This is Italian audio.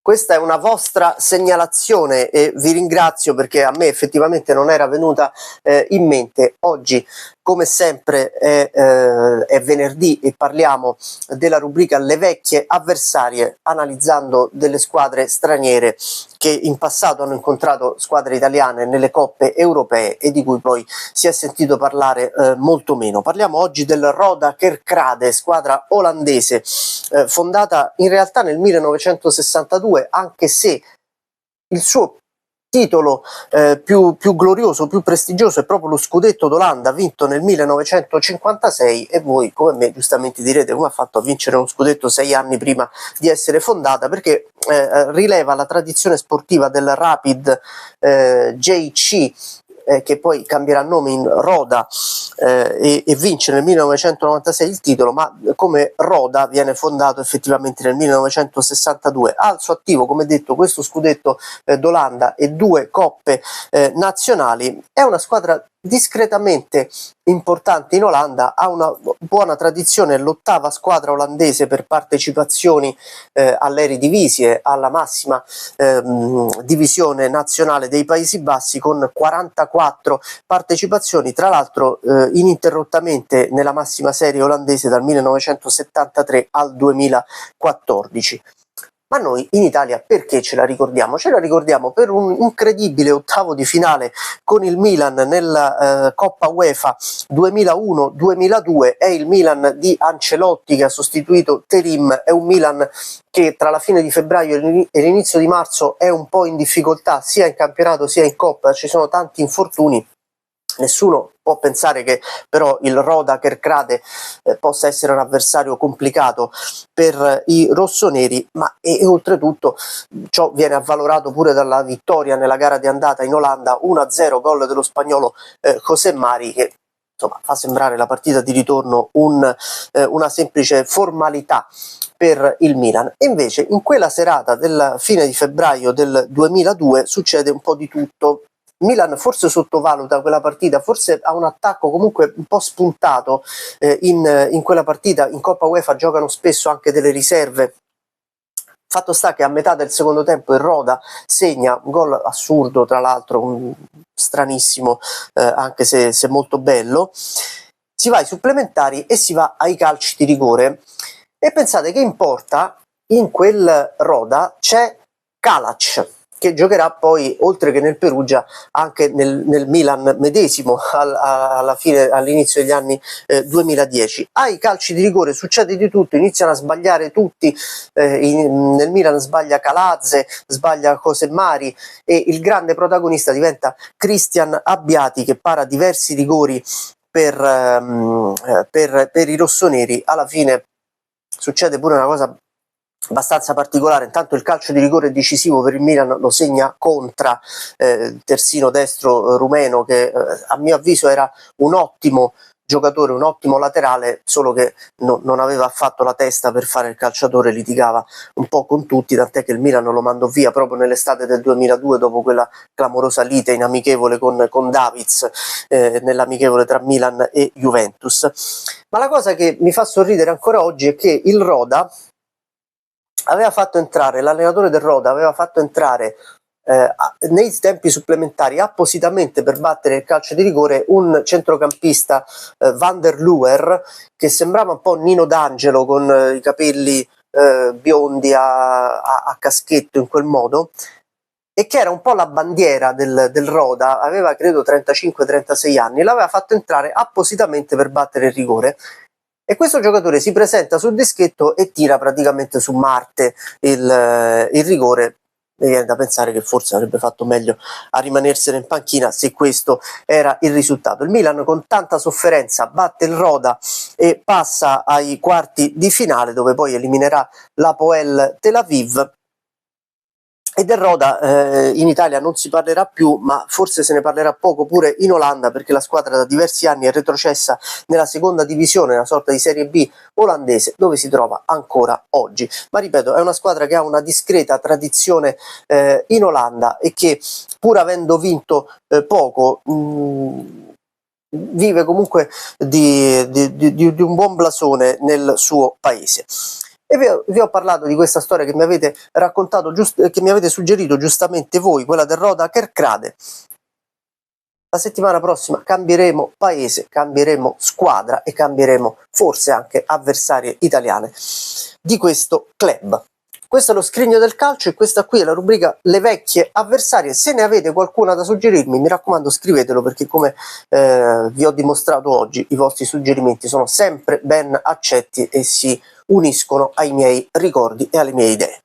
questa è una vostra segnalazione e vi ringrazio perché a me effettivamente non era venuta in mente. Oggi, come sempre, è venerdì e parliamo della rubrica Le vecchie avversarie, analizzando delle squadre straniere che in passato hanno incontrato squadre italiane nelle coppe europee e di cui poi si è sentito parlare molto meno. Parliamo oggi del Roda Kerkrade, squadra olandese fondata in realtà nel 1962, anche se il suo titolo più glorioso, più prestigioso è proprio lo scudetto d'Olanda vinto nel 1956, e voi come me giustamente direte come ha fatto a vincere uno scudetto 6 anni prima di essere fondata, perché rileva la tradizione sportiva del Rapid JC, che poi cambierà nome in Roda e vince nel 1996 il titolo, ma come Roda viene fondato effettivamente nel 1962. Ha al suo attivo, come detto, questo scudetto d'Olanda e 2 coppe nazionali. È una squadra discretamente importante in Olanda, ha una buona tradizione, è l'8ª squadra olandese per partecipazioni all'Eredivisie, alla massima divisione nazionale dei Paesi Bassi, con 44 partecipazioni, tra l'altro ininterrottamente nella massima serie olandese dal 1973 al 2014. Ma noi in Italia perché ce la ricordiamo? Ce la ricordiamo per un incredibile ottavo di finale con il Milan nella Coppa UEFA 2001-2002. È il Milan di Ancelotti che ha sostituito Terim, è un Milan che tra la fine di febbraio e l'inizio di marzo è un po' in difficoltà sia in campionato sia in Coppa, ci sono tanti infortuni. Nessuno può pensare che però il Roda Kerkrade possa essere un avversario complicato per i rossoneri, ma oltretutto ciò viene avvalorato pure dalla vittoria nella gara di andata in Olanda 1-0, gol dello spagnolo José Mari, che insomma fa sembrare la partita di ritorno una semplice formalità per il Milan. E invece in quella serata della fine di febbraio del 2002 succede un po' di tutto. Milan forse sottovaluta quella partita, forse ha un attacco comunque un po' spuntato in quella partita. In Coppa UEFA giocano spesso anche delle riserve. Fatto sta che a metà del secondo tempo il Roda segna un gol assurdo, tra l'altro stranissimo, anche se molto bello. Si va ai supplementari e si va ai calci di rigore, e pensate che in porta in quel Roda c'è Kalac, che giocherà poi, oltre che nel Perugia, anche nel Milan medesimo alla fine, all'inizio degli anni 2010. Ai calci di rigore succede di tutto, iniziano a sbagliare tutti, nel Milan sbaglia Calazze, sbaglia José Mari, e il grande protagonista diventa Christian Abbiati, che para diversi rigori per i rossoneri. Alla fine succede pure una cosa abbastanza particolare. Intanto il calcio di rigore decisivo per il Milan lo segna Contra, terzino destro rumeno, che a mio avviso era un ottimo giocatore, un ottimo laterale, solo che non aveva affatto la testa per fare il calciatore, litigava un po' con tutti, tant'è che il Milan lo mandò via proprio nell'estate del 2002 dopo quella clamorosa lite in amichevole con Davids, nell'amichevole tra Milan e Juventus. Ma la cosa che mi fa sorridere ancora oggi è che il Roda aveva fatto entrare, l'allenatore del Roda aveva fatto entrare nei tempi supplementari, appositamente per battere il calcio di rigore, un centrocampista, Van der Luer, che sembrava un po' Nino D'Angelo, con i capelli biondi a caschetto in quel modo, e che era un po' la bandiera del Roda. Aveva credo 35-36 anni, l'aveva fatto entrare appositamente per battere il rigore. E questo giocatore si presenta sul dischetto e tira praticamente su Marte il rigore. Mi viene da pensare che forse avrebbe fatto meglio a rimanersene in panchina se questo era il risultato. Il Milan con tanta sofferenza batte il Roda e passa ai quarti di finale, dove poi eliminerà l'Hapoel Tel Aviv. E del Roda in Italia non si parlerà più, ma forse se ne parlerà poco pure in Olanda, perché la squadra da diversi anni è retrocessa nella seconda divisione, una sorta di Serie B olandese, dove si trova ancora oggi. Ma ripeto, è una squadra che ha una discreta tradizione in Olanda e che, pur avendo vinto poco, vive comunque di un buon blasone nel suo paese. E vi ho parlato di questa storia che mi avete raccontato, che mi avete suggerito giustamente voi, quella del Roda Kerkrade. La settimana prossima cambieremo paese, cambieremo squadra e cambieremo forse anche avversarie italiane di questo club. Questo è lo scrigno del calcio e questa qui è la rubrica Le vecchie avversarie. Se ne avete qualcuna da suggerirmi, mi raccomando scrivetelo, perché come vi ho dimostrato oggi, i vostri suggerimenti sono sempre ben accetti e si uniscono ai miei ricordi e alle mie idee.